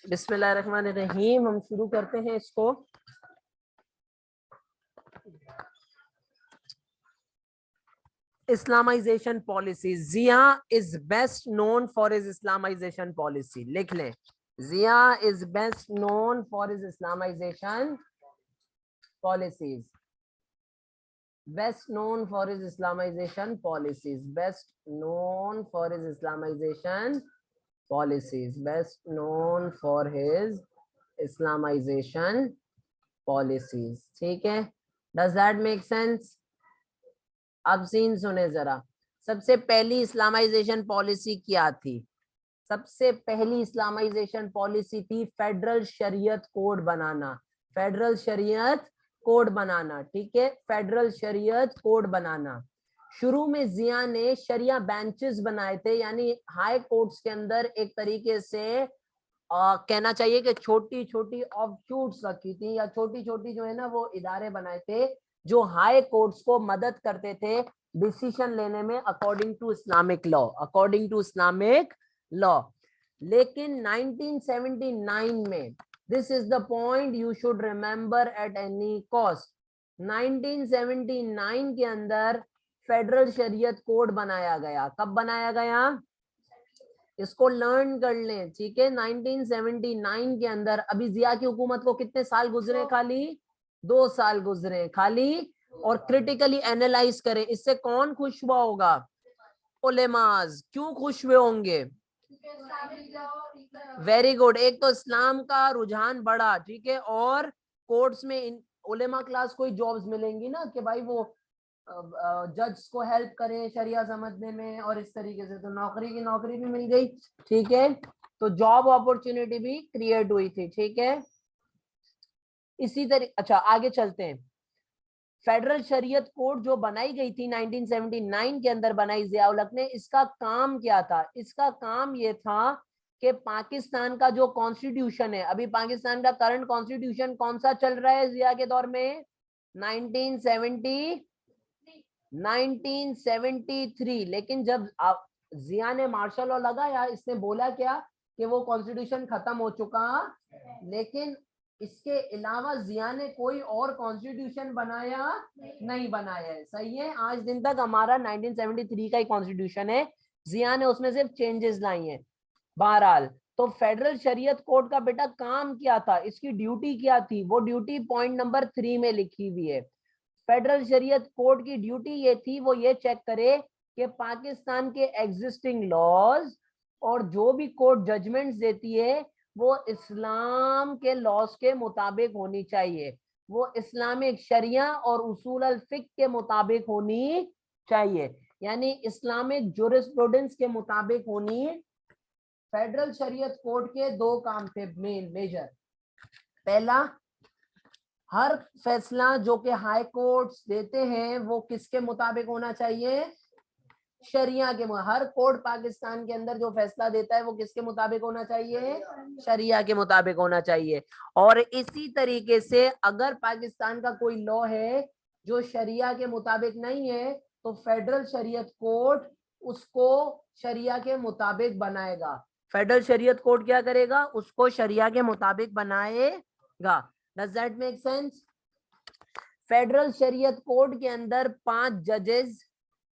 बिस्मिल्लाहिर्रहमानिर्रहीम। हम शुरू करते हैं इसको। Islamisation policy. Zia is best known for his Islamisation policy. लिख लें, Zia is best known for his Islamisation policies. Best known for his Islamisation policies. Best known for his Islamisation policies. Best known for his Islamization policies. ठीक है, does that make sense? अब scene सुने जरा। सबसे पहली Islamisation policy क्या थी? सबसे पहली इस्लामाइजेशन पॉलिसी थी फेडरल शरीयत कोड बनाना। फेडरल शरीयत कोड बनाना, ठीक है, फेडरल शरीयत कोड बनाना। शुरू में जिया ने शरिया बेंचेस बनाए थे, यानी हाई कोर्ट्स के अंदर एक तरीके से कहना चाहिए कि छोटी छोटी ऑफशूट्स रखी थी, या छोटी छोटी जो है ना वो इदारे बनाए थे जो हाई कोर्ट्स को मदद करते थे डिसीजन लेने में according to Islamic law, according to Islamic law. लेकिन 1979 में, this is the point you should remember at any cost, 1979 के अंदर फेडरल शरीयत कोड बनाया गया। कब बनाया गया? इसको लर्न कर लें, ठीक है। 1979 के अंदर। अभी जिया की हुकूमत को कितने साल गुजरे? खाली 2 साल गुजरे खाली। और क्रिटिकली एनालाइज करें, इससे कौन खुश हुआ होगा? उलेमाज। क्यों खुश हुए होंगे? Very good. एक तो इस्लाम का रुझान बढ़ा, ठीक है, और कोर्ट्स में उलेमा क्लास को जॉब्स मिलेंगी ना कि भाई वो जज को हेल्प करें शरिया समझने में, और इस तरीके से तो नौकरी की नौकरी भी मिल गई, ठीक है। तो जॉब अपॉर्चुनिटी भी क्रिएट हुई थी, ठीक है। इसी तरीके, अच्छा आगे चलते हैं। फेडरल शरीयत कोड जो बनाई गई थी 1979 के अंदर बनाई जिया उल हक ने, इसका काम क्या था? इसका काम ये था कि पाकिस्तान का जो कॉन्स्टिट्यूशन है, अभी पाकिस्तान का करंट कॉन्स्टिट्यूशन कौन सा चल रहा है जिया के दौर में? 1973। लेकिन जब जिया ने मार्शल लॉ लगाया, इसने बोला क्या कि वो कॉन्स्टिट्यूशन खत्म हो चुका, लेकिन इसके अलावा जिया ने कोई और कॉन्स्टिट्यूशन बनाया नहीं बनाया है। सही है, आज दिन तक हमारा 1973 का ही कॉन्स्टिट्यूशन है, जिया ने उसमें सिर्फ चेंजेस लाई हैं। बहरहाल, तो फेडरल शरीयत कोड का बेटा काम क्या था, इसकी ड्यूटी क्या थी? वो ड्यूटी पॉइंट नंबर 3 में लिखी हुई है। फेडरल शरीयत कोड की ड्यूटी ये थी, वो ये चेक करे कि पाकिस्तान के एग्जिस्टिंग लॉज और जो भी कोर्ट जजमेंट्स देती है वो इस्लाम के लॉज के मुताबिक होनी चाहिए, वो इस्लामिक शरिया और उसूल अल फिक के मुताबिक होनी चाहिए, यानी इस्लामिक जुरिस्प्रूडेंस के मुताबिक होनी। फेडरल शरीयत कोड के 2 काम थे मेन मेजर। पहला, हर फैसला जो कि हाई कोर्ट्स देते हैं वो किसके मुताबिक होना चाहिए? शरिया के। हर कोर्ट पाकिस्तान के अंदर जो फैसला देता है वो किसके मुताबिक होना चाहिए? शरिया के मुताबिक होना चाहिए। और इसी तरीके से अगर पाकिस्तान का कोई लॉ है जो शरिया के मुताबिक नहीं है, तो फेडरल शरीयत कोर्ट उसको शरिया के मुताबिक बनाएगा। फेडरल शरीयत कोर्ट क्या करेगा? उसको शरिया के मुताबिक बनाएगा। Does that make sense? Federal शरीयत कोड के अंदर 5 जजेस,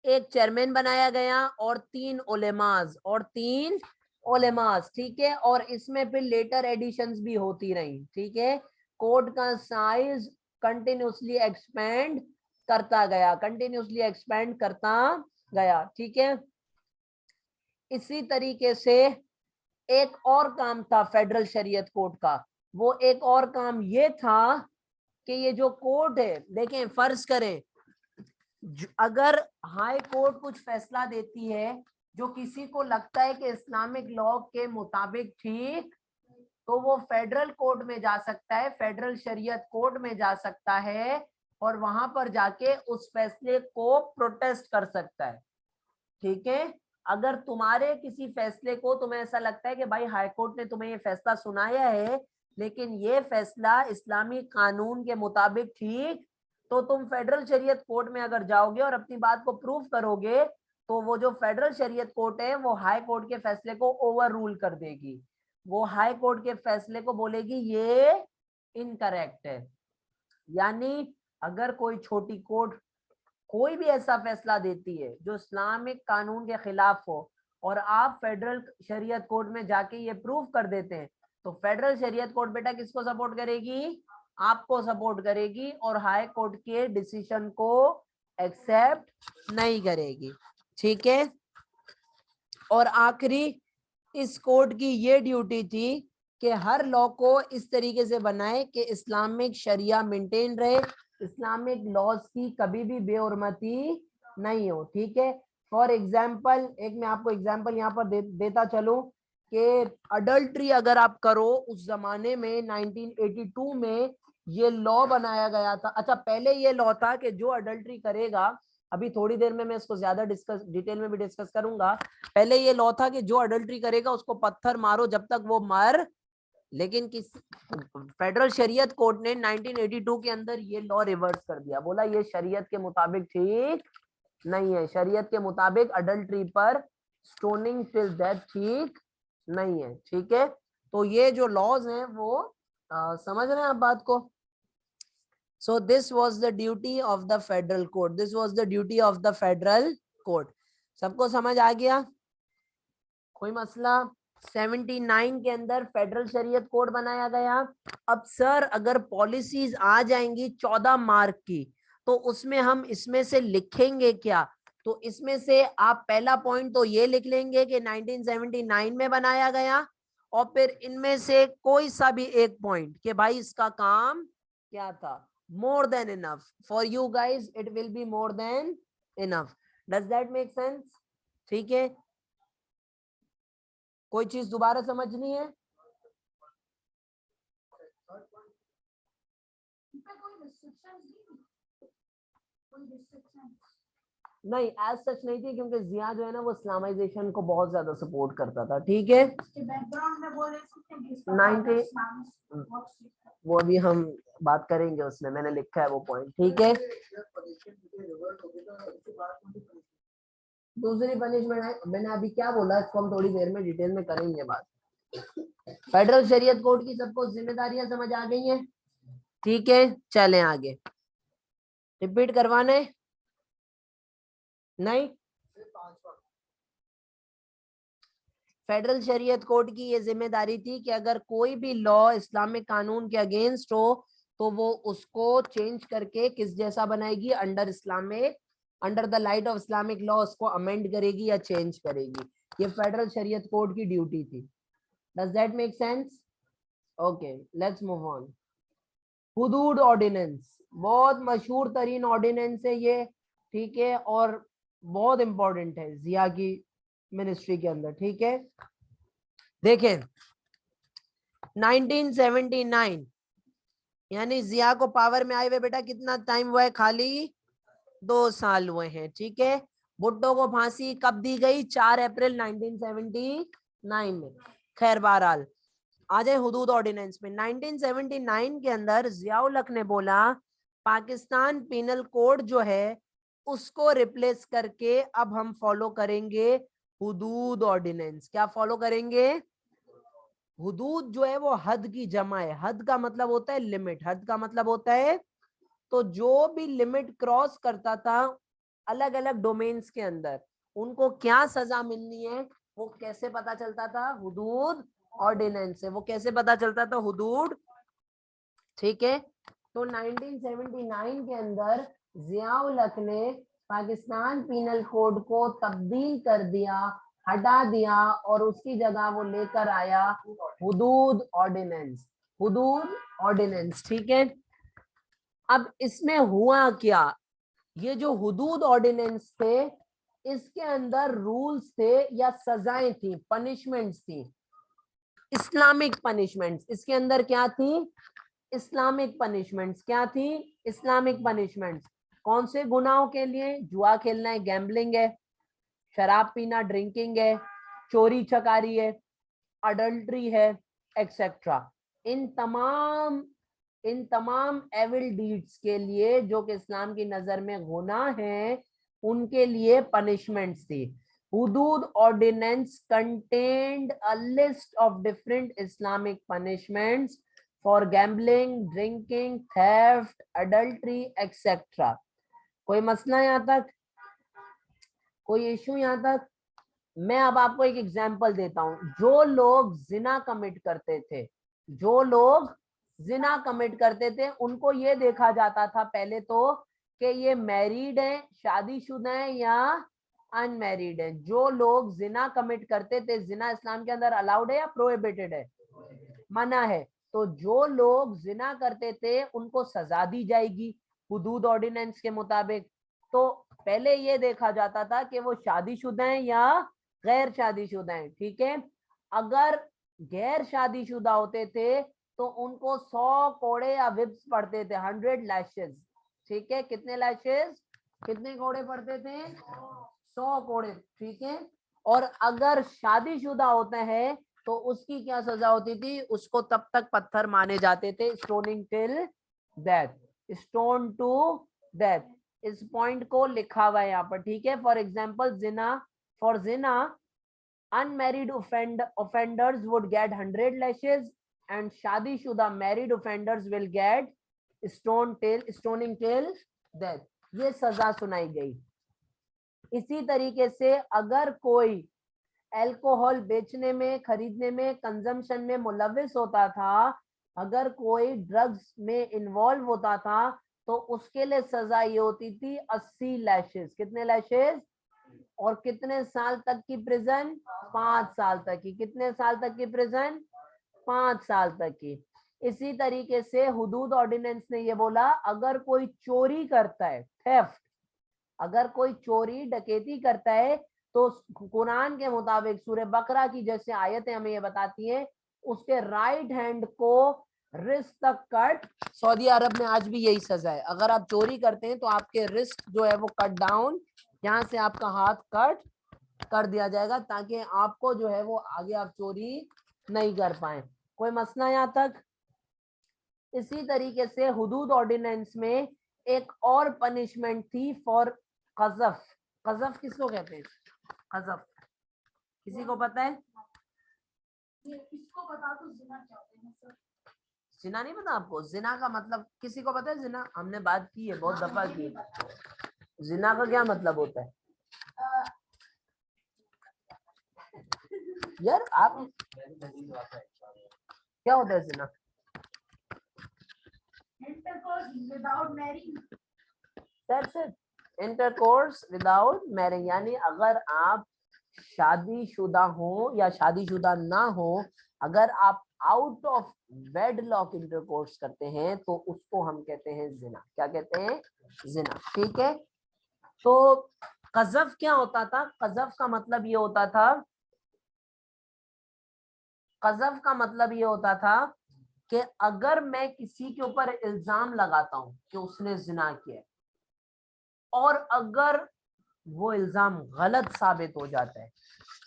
एक चेयरमैन बनाया गया और 3 उलेमास, ठीक है। और इसमें फिर लेटर एडिशंस भी होती रही, ठीक है। कोड का साइज कंटिन्यूसली एक्सपेंड करता गया, ठीक है। इसी तरीके से एक और काम था फेडरल शरीयत कोड का। वो एक और काम ये था कि ये जो कोर्ट है, देखें, फर्ज करें अगर हाई कोर्ट कुछ फैसला देती है जो किसी को लगता है कि इस्लामिक लॉ के मुताबिक ठीक, तो वो फेडरल कोर्ट में जा सकता है, फेडरल शरीयत कोर्ट में जा सकता है, और वहां पर जाके उस फैसले को प्रोटेस्ट कर सकता है, ठीक है। अगर तुम्हारे किसी फैसले को तुम्हें ऐसा लगता है कि भाई हाई कोर्ट ने तुम्हें ये फैसला सुनाया है लेकिन ये फैसला इस्लामी कानून के मुताबिक ठीक, तो तुम फेडरल शरीयत कोर्ट में अगर जाओगे और अपनी बात को प्रूव करोगे, तो वो जो फेडरल शरीयत कोर्ट है वो हाई कोर्ट के फैसले को ओवर रूल कर देगी। वो हाई कोर्ट के फैसले को बोलेगी ये इनकरेक्ट है। यानी अगर कोई छोटी कोर्ट कोई भी ऐसा फैसला देती है जो इस्लामिक कानून के खिलाफ हो और आप फेडरल शरीयत कोर्ट में जाके ये प्रूव कर देते हैं, तो फेडरल शरीयत कोर्ट बेटा किसको सपोर्ट करेगी? आपको सपोर्ट करेगी और हाई कोर्ट के डिसीजन को एक्सेप्ट नहीं करेगी। ठीक है। और आखिरी इस कोर्ट की ये ड्यूटी थी कि हर लॉ को इस तरीके से बनाए कि इस्लामिक शरिया मेंटेन रहे, इस्लामिक लॉज की कभी भी बेहुरमती नहीं हो। ठीक है। फॉर एग्जाम्पल एक मैं आपको एग्जाम्पल यहाँ पर देता चलूं कि अडल्ट्री अगर आप करो, उस जमाने में 1982 में ये लॉ बनाया गया था। अच्छा, पहले ये लॉ था कि जो अडल्ट्री करेगा, अभी थोड़ी देर में मैं इसको ज्यादा डिटेल में भी डिस्कस करूंगा। पहले ये लॉ था कि जो अडल्ट्री करेगा उसको पत्थर मारो जब तक वो मर। लेकिन किस फेडरल शरीयत कोर्ट ने 1982 के अंदर ये लॉ रिवर्स कर दिया, बोला ये शरीयत के मुताबिक ठीक नहीं है, शरीयत के मुताबिक अडल्ट्री पर स्टोनिंग टिल डेथ ठीक नहीं है। ठीक है। तो ये जो लॉज हैं वो समझ रहे हैं आप बात को? So this was the duty of the federal court. This was the duty of the federal court. सबको समझ आ गया? कोई मसला? 79 के अंदर फेडरल शरीयत कोड बनाया गया। अब सर अगर पॉलिसीज आ जाएंगी 14 मार्क की, तो उसमें हम इसमें से लिखेंगे क्या? तो इसमें से आप पहला पॉइंट तो ये लिख लेंगे कि 1979 में बनाया गया, और फिर इनमें से कोई सा भी एक पॉइंट कि भाई इसका काम क्या था। more than enough for you guys, it will be more than enough. Does that make sense? ठीक है। कोई चीज दोबारा समझनी है? नहीं, एज सच नहीं थी, क्योंकि जिया जो है ना वो इस्लामाइजेशन को बहुत ज्यादा सपोर्ट करता था। ठीक है। 90 वो अभी हम बात करेंगे, उसमें मैंने लिखा है वो पॉइंट। ठीक है। दूसरी पनिशमेंट है, मैंने अभी क्या बोला, इसको हम थोड़ी देर में डिटेल में करेंगे बात। फेडरल शरीयत कोर्ट की सबको जिम्मेदारियां समझ आ गई हैं? ठीक है, चलें आगे। रिपीट करवाने? नहीं। फेडरल शरीयत कोर्ट की ये जिम्मेदारी थी कि अगर कोई भी लॉ इस्लामिक कानून के अगेंस्ट हो तो वो उसको चेंज करके किस जैसा बनाएगी? Under the light of Islamic law उसको अमेंड करेगी या चेंज करेगी। ये फेडरल शरीयत कोर्ट की ड्यूटी थी। Does that make sense? Okay, let's move on. Hudood ordinance बहुत मशहूर तरीन ऑर्डिनेंस है ये। ठीक है। और बहुत इंपॉर्टेंट है जिया की मिनिस्ट्री के अंदर। ठीक है। देखें 1979 यानी जिया को पावर में आए हुए बेटा कितना टाइम हुआ है? खाली 2 साल हुए हैं। ठीक है। भुट्टो को फांसी कब दी गई? 4 अप्रैल 1979 में। खैर बहरहाल आ जाए हुदूद ऑर्डिनेंस में। 1979 के अंदर जियाउल हक ने बोला पाकिस्तान पीनल कोड जो है उसको रिप्लेस करके अब हम फॉलो करेंगे हुदूद ऑर्डिनेंस। क्या फॉलो करेंगे? हुदूद जो है वो हद की जमा है। हद का मतलब होता है लिमिट, हद का मतलब होता है तो जो भी लिमिट क्रॉस करता था अलग अलग डोमेन्स के अंदर, उनको क्या सजा मिलनी है वो कैसे पता चलता था? हुदूद ऑर्डिनेंस से। वो कैसे पता चलता था? हुदूद। ठीक है। तो 1979 के अंदर जियाउल हक ने पाकिस्तान पीनल कोड को तब्दील कर दिया, हटा दिया, और उसकी जगह वो लेकर आया हुदूद ऑर्डिनेंस। हुदूद ऑर्डिनेंस। ठीक है। अब इसमें हुआ क्या? ये जो हुदूद ऑर्डिनेंस थे इसके अंदर रूल्स थे या सजाएं थी, पनिशमेंट्स थी, इस्लामिक पनिशमेंट्स। इसके अंदर क्या थी? Islamic punishments. क्या थी? Islamic punishments. कौन से गुनाहों के लिए? जुआ खेलना है, गैम्बलिंग है, शराब पीना, ड्रिंकिंग है, चोरी चकारी है, अडल्ट्री है, एक्सेट्रा। इन तमाम एविल डीड्स के लिए जो कि इस्लाम की नजर में गुनाह है, उनके लिए पनिशमेंट्स थी। Hudud ordinance contained a list of different Islamic punishments for gambling, drinking, theft, adultery, etc. कोई मसला यहाँ तक, कोई इशू यहाँ तक? मैं अब आपको एक एग्जांपल देता हूं। जो लोग जिना कमिट करते थे, जो लोग जिना कमिट करते थे, उनको ये देखा जाता था पहले तो कि ये मैरिड हैं, शादीशुदा हैं या अनमैरिड हैं। जो लोग जिना कमिट करते थे, जिना इस्लाम के अंदर अलाउड है या प्रोहिबिटेड है? मना है। तो जो लोग जिना करते थे उनको सजा दी जाएगी हुदूद ऑर्डिनेंस के मुताबिक। तो पहले ये देखा जाता था कि वो शादीशुदा हैं या गैर शादीशुदा हैं, ठीक है। अगर गैर शादीशुदा होते थे तो उनको 100 कोड़े या विप्स पड़ते थे, 100 लैशेस, ठीक है। कितने लैशेस, कितने कोड़े पड़ते थे? 100 कोड़े, ठीक है। और अगर शादीशुदा होते हैं तो उसकी क्या सजा होती थी? उसको तब तक पत्थर माने जाते थे, stoning till death, stone to death. इस पॉइंट को लिखा हुआ है यहाँ पर, ठीक है। फॉर एग्जाम्पल जिना, फॉर जिना unmarried offenders would get 100 lashes and शादीशुदा married offenders will get stoning till death। ये सजा सुनाई गई। इसी तरीके से अगर कोई अल्कोहल बेचने में, खरीदने में, कंजम्पशन में मुलविस होता था, अगर कोई ड्रग्स में इन्वॉल्व होता था, तो उसके लिए सजा ये होती थी 80 लैशेस। कितने लैशेस? और कितने साल तक की प्रिजन? 5 साल तक की। कितने साल तक की प्रिजन? 5 साल तक की। इसी तरीके से हुदूद ऑर्डिनेंस ने ये बोला, अगर कोई चोरी करता है, थेफ्ट, अगर कोई चोरी डकैती करता है, तो कुरान के मुताबिक सूरह बकरा की जैसे आयतें हमें ये बताती हैं, उसके राइट हैंड को रिस्ट तक कट। सऊदी अरब में आज भी यही सजा है। अगर आप चोरी करते हैं तो आपके रिस्ट जो है वो कट डाउन, यहाँ से आपका हाथ कट कर दिया जाएगा, ताकि आपको जो है वो आगे आप चोरी नहीं कर पाए। कोई मसला यहाँ तक? इसी तरीके से हुदूद ऑर्डिनेंस में एक और पनिशमेंट थी फॉर कज़फ। कज़फ किसको कहते हैं? कज़फ किसी को पता है? इसको बता दो, जिना क्या होता है सर? जिना नहीं पता आपको? जिना का मतलब किसी को पता है? जिना हमने बात की है, बहुत दफा की है। जिना का क्या मतलब होता है यार? आप क्या होता है जिना? Intercourse without marrying. That's it, intercourse without marrying. यानी अगर आप शादीशुदा हो या शादीशुदा ना हो, अगर आप आउट ऑफ वेडलॉक इंटरकोर्स करते हैं तो उसको हम कहते हैं जिना। क्या कहते हैं? जिना, ठीक है। तो कज़फ क्या होता था? कज़फ का मतलब ये होता था, कज़फ का मतलब ये होता था कि अगर मैं किसी के ऊपर इल्जाम लगाता हूं कि उसने जिना किया, और अगर वो इल्जाम गलत साबित हो जाता है,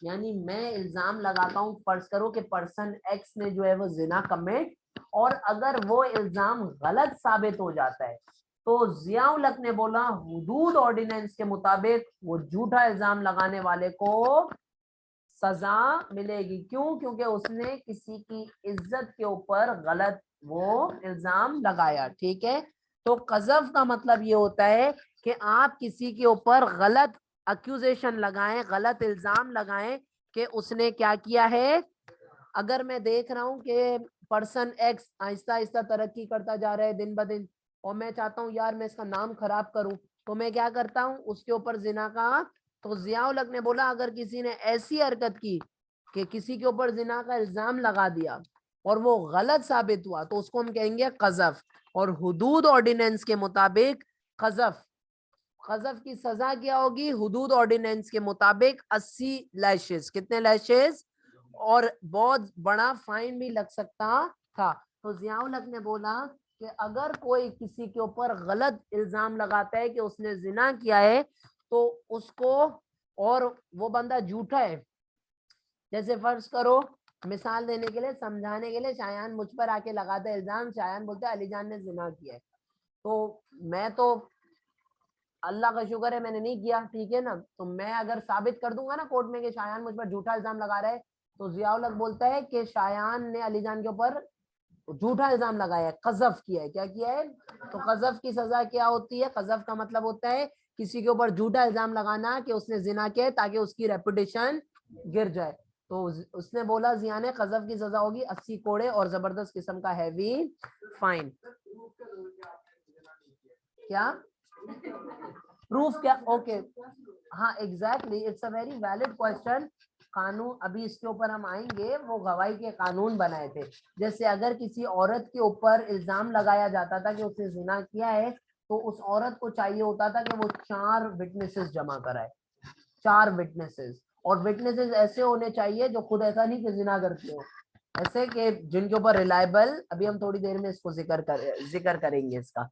यानी मैं इल्जाम लगाता हूं, फर्ज करो कि पर्सन एक्स ने जो है वो जिना कमिट, और अगर वो इल्जाम गलत साबित हो जाता है, तो जियाउल हक ने बोला हुदूद ऑर्डिनेंस के मुताबिक वो झूठा इल्जाम लगाने वाले को सजा मिलेगी। क्यों? क्योंकि उसने किसी की इज्जत के ऊपर गलत वो इल्जाम लगाया, ठीक है। तो कज़फ का मतलब ये होता है कि आप किसी के ऊपर गलत अक्यूजेशन लगाएं, गलत इल्जाम लगाएं कि उसने क्या किया है। अगर मैं देख रहा हूं कि पर्सन एक्स आहिस्ता आहिस्ता तरक्की करता जा रहा है दिन ब दिन, और मैं चाहता हूं यार मैं इसका नाम खराब करूं, तो मैं क्या करता हूं? उसके ऊपर जिना का। तो जियाउल हक ने बोला अगर किसी ने ऐसी हरकत की कि किसी के ऊपर जिना का इल्जाम लगा दिया और वो गलत साबित हुआ, तो उसको हम कहेंगे कज़फ। और हुदूद ऑर्डिनेंस के मुताबिक कज़फ, कज़फ की सजा क्या होगी? हुदूद ऑर्डिनेंस के मुताबिक 80 लैशेस। कितने लैशेस? और बहुत बड़ा फाइन भी लग सकता था। तो जियाउल हक ने बोला कि अगर कोई किसी के ऊपर गलत इल्जाम लगाता है कि उसने जिना किया है, तो उसको, और वो बंदा झूठा है, जैसे फर्ज करो, मिसाल देने के लिए, समझाने के लिए, शायान मुझ पर आके लगाता है इल्जाम, शायान बोलता है अलीजान ने जिना किया है, तो मैं तो अल्लाह का शुक्र है मैंने नहीं किया, ठीक है ना। तो मैं अगर साबित कर दूंगा ना कोर्ट में कि शायान मुझ पर झूठा इल्जाम लगा रहा है, तो जियाउल हक बोलता है कि शायान ने अली जान के ऊपर झूठा इल्जाम लगाया है, कज़फ किया है। क्या किया है? तो कज़फ की सजा क्या होती है? कज़फ का मतलब होता है किसी के ऊपर झूठा इल्जाम लगाना कि उसने जिना किया है ताकि उसकी रेपुटेशन गिर जाए। तो उसने बोला जिया ने कज़फ की सजा होगी 80 कोड़े और जबरदस्त किस्म का हैवी फाइन। क्या प्रूफ क्या? ओके हाँ exactly, it's a very valid question. कानून अभी इसके ऊपर हम आएंगे, वो गवाही के कानून बनाए थे। जैसे अगर किसी औरत के ऊपर इल्जाम लगाया जाता था कि उसने जिना किया है, तो उस औरत को चाहिए होता था कि वो 4 विटनेसेस जमा कराए, 4 विटनेसेस। और विटनेसेस ऐसे होने चाहिए जो खुद ऐसा नहीं कि जिना करते हो, ऐसे कि जिनके ऊपर रिलायबल, अभी हम थोड़ी देर में इसको जिक्र करेंगे इसका।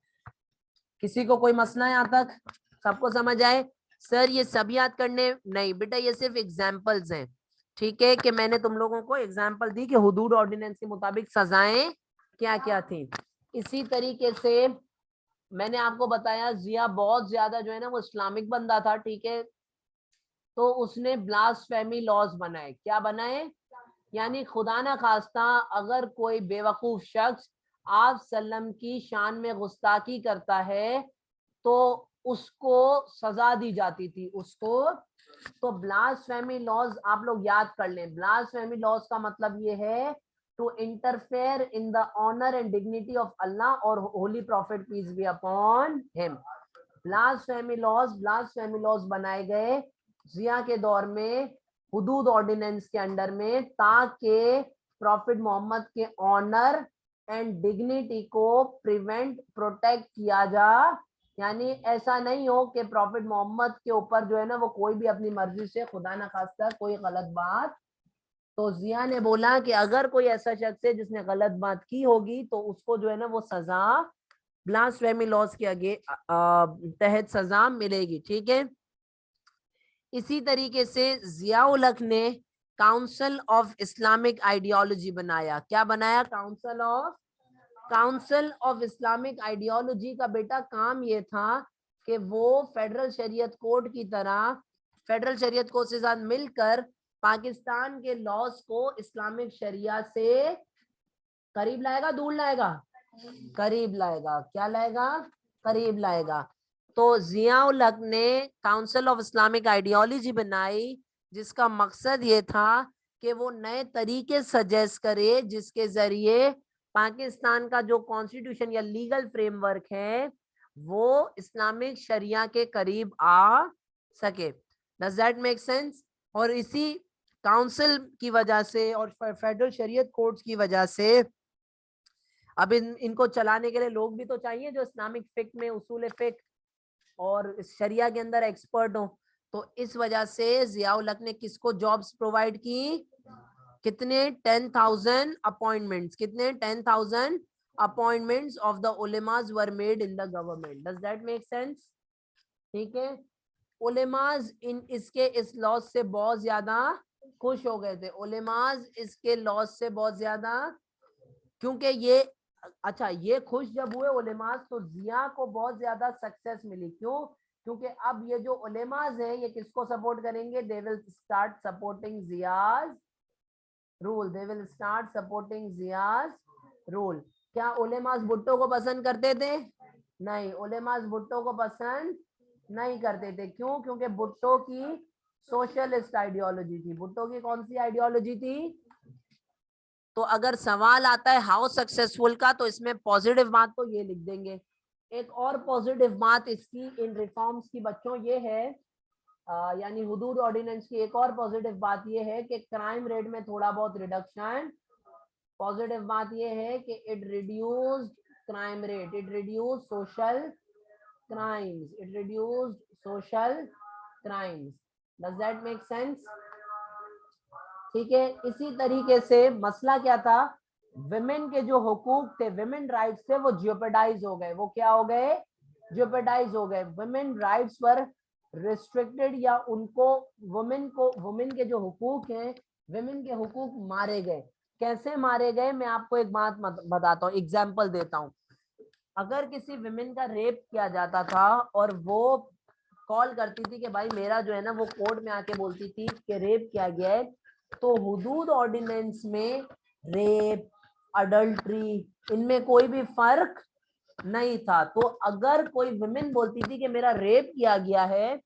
किसी को कोई मसला है यहाँ तक? सबको समझ आए? सर ये सब याद करने नहीं बेटा, ये सिर्फ एग्जाम्पल्स हैं, ठीक है। कि मैंने तुम लोगों को एग्जाम्पल दी कि हुदूद ऑर्डिनेंस के मुताबिक सजाएं क्या क्या थी। इसी तरीके से मैंने आपको बताया जिया बहुत ज्यादा जो है ना वो इस्लामिक बंदा था, ठीक है। तो उसने ब्लास्फेमी लॉज बनाए। क्या बनाए? यानी खुदा ना खास्ता अगर कोई बेवकूफ शख्स आप सल्लम की शान में गुस्ताखी करता है तो उसको सजा दी जाती थी उसको। तो ब्लास्फेमी लॉज आप लोग याद कर लें। ब्लास्फेमी लॉज का मतलब ये है to interfere in the honour and dignity of Allah और holy prophet peace be upon him. Blasphemy laws बनाए गए जिया के दौर में हुदूद ऑर्डिनेंस के अंडर में, ताकि प्रॉफिट मोहम्मद के ऑनर एंड डिग्निटी को प्रिवेंट प्रोटेक्ट किया जा। यानी ऐसा नहीं हो कि प्रॉफिट मोहम्मद के ऊपर जो है ना वो कोई भी अपनी मर्जी से खुदा ना खास्ता कोई गलत बात। तो जिया ने बोला कि अगर कोई ऐसा शख्स है जिसने गलत बात की होगी तो उसको जो है ना वो सजा ब्लास्फेमी लॉज के आगे तहत सजा मिलेगी, ठीक है। इसी तरीके से जियाउल हक ने काउंसिल ऑफ इस्लामिक आइडियोलॉजी बनाया। क्या बनाया? काउंसिल ऑफ इस्लामिक आइडियोलॉजी का बेटा काम ये था कि वो फेडरल शरीयत कोड की तरह फेडरल शरीयत कोड से साथ मिलकर पाकिस्तान के लॉज को इस्लामिक शरिया से करीब लाएगा, दूर लाएगा? करीब लाएगा। क्या लाएगा? करीब लाएगा। तो जियाउल हक ने काउंसिल ऑफ इस्लामिक आइडियोलॉजी बनाई जिसका मकसद ये था कि वो नए तरीके सजेस्ट करे जिसके जरिए पाकिस्तान का जो कॉन्स्टिट्यूशन या लीगल फ्रेमवर्क है वो इस्लामिक शरिया के करीब आ सके। Does that make sense? और इसी काउंसिल की वजह से और फेडरल शरीयत कोर्ट्स की वजह से अब इनको चलाने के लिए लोग भी तो चाहिए जो इस्लामिक फिक में उसूल फिक और शरिया के अंदर एक्सपर्ट हो। तो इस वजह से जियाउल हक ने किसको जॉब्स प्रोवाइड की? कितने? 10,000 अपॉइंटमेंट्स। कितने? 10,000 appointments of the ulemas were made in the government. Does that make sense? ठीक है। उलेमास इसके इस लॉज से बहुत ज्यादा खुश हो गए थे। उलेमास इसके लॉज से बहुत ज्यादा, क्योंकि ये अच्छा ये खुश जब हुए उलेमास तो जिया को बहुत ज्यादा सक्सेस मिली। क्यों? क्योंकि अब ये जो उलेमास हैं ये किसको सपोर्ट करेंगे? They will start supporting जियाज rule. They will start supporting जियाज rule. क्या उलेमास भुट्टो को पसंद करते थे? नहीं, उलेमास भुट्टो को पसंद नहीं करते थे। क्यों? क्योंकि भुट्टो की सोशलिस्ट आइडियोलॉजी थी। भुट्टो की कौन सी आइडियोलॉजी थी? तो अगर सवाल आता है हाउ सक्सेसफुल का, तो इसमें पॉजिटिव बात तो ये लिख देंगे। एक और पॉजिटिव बात इसकी इन रिफॉर्म्स की बच्चों ये है, यानी हुदूद ऑर्डिनेंस की एक और पॉजिटिव बात ये है कि क्राइम रेट में थोड़ा बहुत रिडक्शन। पॉजिटिव बात ये है कि it reduced crime rate, it reduce social crimes, it reduced social crimes. Does that make sense? ठीक है। इसी तरीके से मसला क्या था? विमेन के जो हुकूक थे, विमेन राइट्स थे, वो जियोपेडाइज हो गए। वो क्या हो गए? जियोपेडाइज हो गए। विमेन राइट्स पर रिस्ट्रिक्टेड, या उनको वुमेन के जो हुकूक हैं, विमेन के हुकूक मारे गए। कैसे मारे गए? मैं आपको एक बात बताता हूँ, एग्जाम्पल देता हूँ। अगर किसी विमेन का रेप किया जाता था और वो कॉल करती थी कि भाई मेरा जो है ना वो कोर्ट में आके बोलती थी कि रेप किया गया है, तो हुदूद ऑर्डिनेंस में रेप, अडल्ट्री, इनमें कोई भी फर्क नहीं था। तो अगर कोई वुमेन बोलती थी कि मेरा रेप किया गया है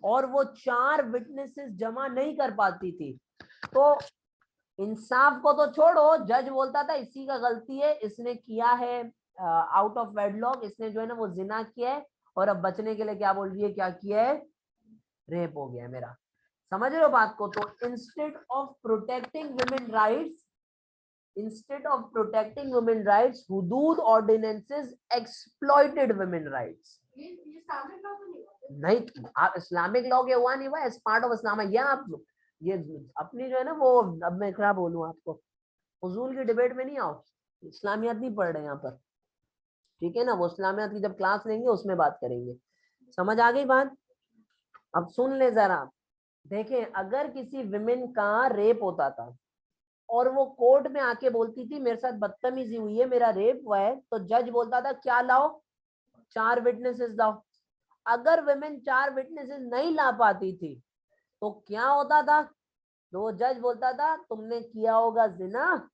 और वो 4 विटनेसेस जमा नहीं कर पाती थी, तो इंसाफ को तो छोड़ो, जज बोलता था इसी का गलती है, इसने किया है आउट ऑफ वेडलॉक, इसने जो है ना वो जिना किया है, और अब बचने के लिए क्या बोल रही है, क्या किया है, रेप हो गया है मेरा। समझ रहे हो बात को? तो instead of protecting women rights, instead of protecting women rights, hudud ordinances exploited women rights. ये इस्लामिक लॉ तो नहीं होते। नहीं, आप इस्लामिक लॉ के हुआ नहीं हुआ, एज पार्ट ऑफ इस्लाम है। या आप ये अपनी जो है ना वो, अब मैं क्या बोलूं आपको, फजूल की डिबेट में नहीं आओ, इस्लामियात नहीं पढ़ रहे यहाँ पर, ठीक है ना? वो इस्लामियात की जब क्लास लेंगे उसमें बात करेंगे। समझ आ गई बात? अब सुन ले जरा, देखें, अगर किसी विमेन का रेप होता था और वो कोर्ट में आके बोलती थी मेरे साथ बदतमीजी हुई है, मेरा रेप हुआ है, तो जज बोलता था क्या लाओ, 4 विटनेसेस लाओ। अगर वुमेन 4 विटनेसेस नहीं ला पाती थी तो क्या होता था? तो वो जज बोलता था तुमने किया होगा जिना,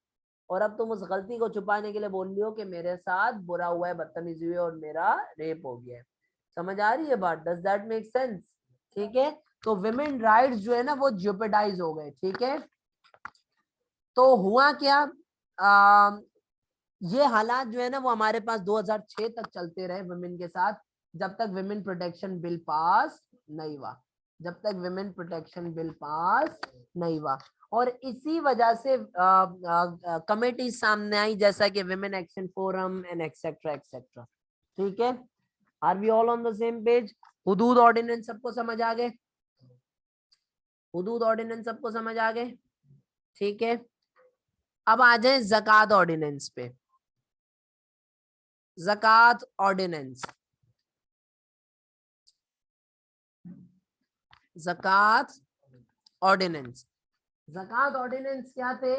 और अब तुम उस गलती को छुपाने के लिए बोल रही हो कि मेरे साथ बुरा हुआ है, बदतमीजी हुई है और मेरा रेप हो गया है। समझ आ रही है बात? Does that make sense? ठीक है, तो वुमेन राइट्स जो है ना वो ज्योपेडाइज हो गए। ठीक है, तो हुआ क्या, ये हालात जो है ना वो हमारे पास 2006 तक चलते रहे वुमेन के साथ, जब तक वुमेन प्रोटेक्शन बिल पास नहीं हुआ, जब तक वुमेन प्रोटेक्शन बिल पास नहीं हुआ। और इसी वजह से कमेटी सामने आई, जैसा कि women action forum and etcetera etcetera. ठीक है, are we all on the same page? Hudood ordinance सबको समझ आ गए? हुदूद ऑर्डिनेंस सबको समझ आ गए? ठीक है, अब आ जाए ज़कात ऑर्डिनेंस पे। ज़कात ऑर्डिनेंस, ज़कात ऑर्डिनेंस, ज़कात ऑर्डिनेंस क्या थे?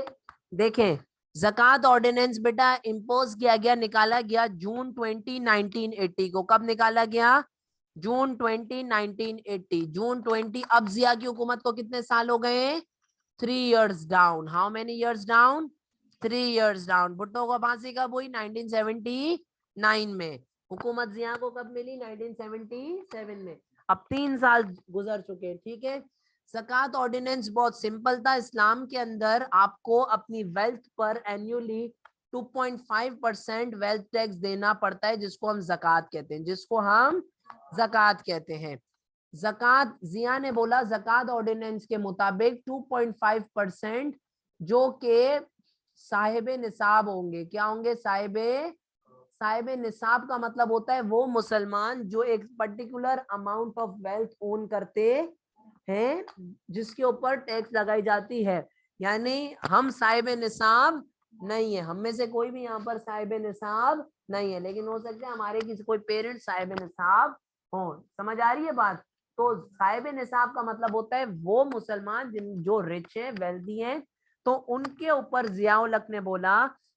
देखें, ज़कात ऑर्डिनेंस बेटा इंपोज किया गया, निकाला गया जून 20 1980 को। कब निकाला गया? जून 20 1980, जून 20। अब जिया की हुकूमत को कितने साल हो गए? 3 years down. How many years down? 3 years down. Bhutto को फांसी कब हुई? 1979 में। हुकूमत जिया को कब मिली? 1977 में। अब 3 साल गुजर चुके। ठीक है, ज़कात ऑर्डिनेंस बहुत सिंपल था। इस्लाम के अंदर आपको अपनी वेल्थ पर एनुअली 2.5% वेल्थ टैक्स देना पड़ता है, जिसको हम ज़कात कहते हैं, जिसको हम ज़कात कहते हैं। ज़कात, जिया ने बोला ज़कात ऑर्डिनेंस के मुताबिक 2.5% जो के साहिब निसाब होंगे। क्या होंगे? साहिब निसाब का मतलब होता है वो मुसलमान जो एक particular amount of wealth own करते हैं, जिसके ऊपर टैक्स लगाई जाती है। यानी हम साहिब निसाब नहीं है, हम में से कोई भी यहाँ पर साहिब निसाब नहीं है, लेकिन हो सकता है हमारे किसी कोई पेरेंट साहिब निसाब हो। समझ आ रही है बात? तो साहिब निसाब का मतलब होता है वो मुसलमान जिन जो रिच है, वेल्दी हैं, तो उनके ऊपर जियाउल हक ने बोला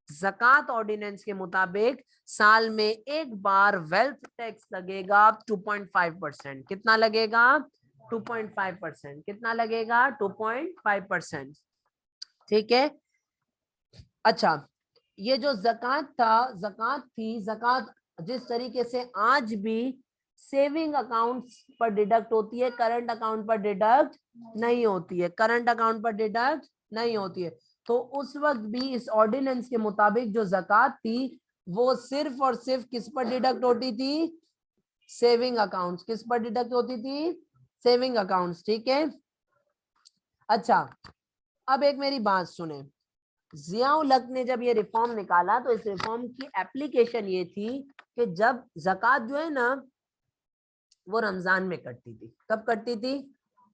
ज़कात ऑर्डिनेंस के मुताबिक साल में एक बार वेल्थ टैक्स लगेगा 2.5%। कितना लगेगा? 2.5%। कितना लगेगा? 2.5%। ठीक है, अच्छा, ये जो ज़कात था, ज़कात थी, ज़कात जिस तरीके से आज भी सेविंग अकाउंट पर डिडक्ट होती है, करंट अकाउंट पर डिडक्ट नहीं होती है, करंट अकाउंट पर डिडक्ट नहीं होती है। तो उस वक्त भी इस ऑर्डिनेंस के मुताबिक जो ज़कात थी वो सिर्फ और सिर्फ किस पर डिडक्ट होती थी? Saving accounts. किस पर डिडक्ट होती थी? Saving accounts. ठीक है, अच्छा, अब एक मेरी बात सुने, जियाउल हक ने जब ये रिफॉर्म निकाला तो इस रिफॉर्म की एप्लीकेशन ये थी कि जब ज़कात जो है ना वो रमजान में कटती थी। कब कटती थी?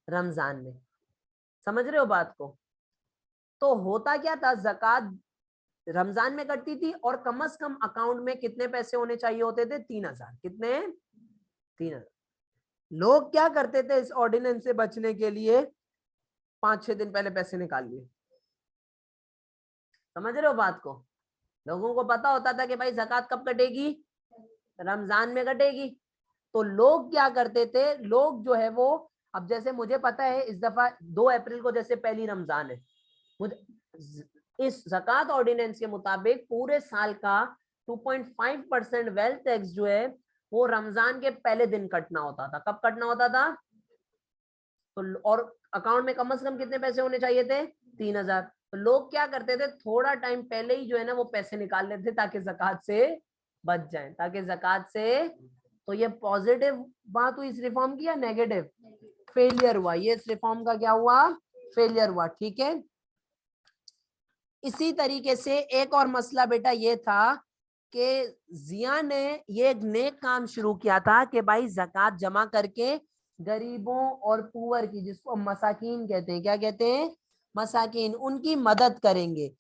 रमजान में। समझ रहे हो बात को? तो होता क्या था, ज़कात रमजान में कटती थी और कम से कम अकाउंट में कितने पैसे होने चाहिए होते थे? 3000। कितने? 3000। लोग क्या करते थे इस ऑर्डिनेंस से बचने के लिए? 5-6 दिन पहले पैसे निकाल लिए। समझ रहे हो बात को? लोगों को पता होता था कि भाई ज़कात कब कटेगी? रमजान में कटेगी। तो लोग क्या करते थे, लोग जो है वो, अब जैसे मुझे पता है इस दफा 2 अप्रैल को जैसे पहली रमजान है, मुझे इस ज़कात ऑर्डिनेंस के मुताबिक पूरे साल का 2.5% वेल्थ टैक्स जो है वो रमजान के पहले दिन कटना होता था। कब कटना होता था? तो और अकाउंट में कम से कम कितने पैसे होने चाहिए थे? 3000। तो लोग क्या करते थे, थोड़ा टाइम पहले ही जो है ना वो पैसे निकाल लेते थे ताकि ज़कात से बच जाए, ताकि ज़कात से। तो ये पॉजिटिव बात हुई इस रिफॉर्म की या नेगेटिव? फेलियर हुआ, ये इस रिफॉर्म का क्या हुआ? फेलियर हुआ। ठीक है, इसी तरीके से एक और मसला बेटा ये था कि जिया ने ये एक नेक काम शुरू किया था कि भाई ज़कात जमा करके गरीबों और पुअर की, जिसको मसाकीन कहते हैं, क्या कहते हैं? मसाकीन, उनकी मदद करेंगे।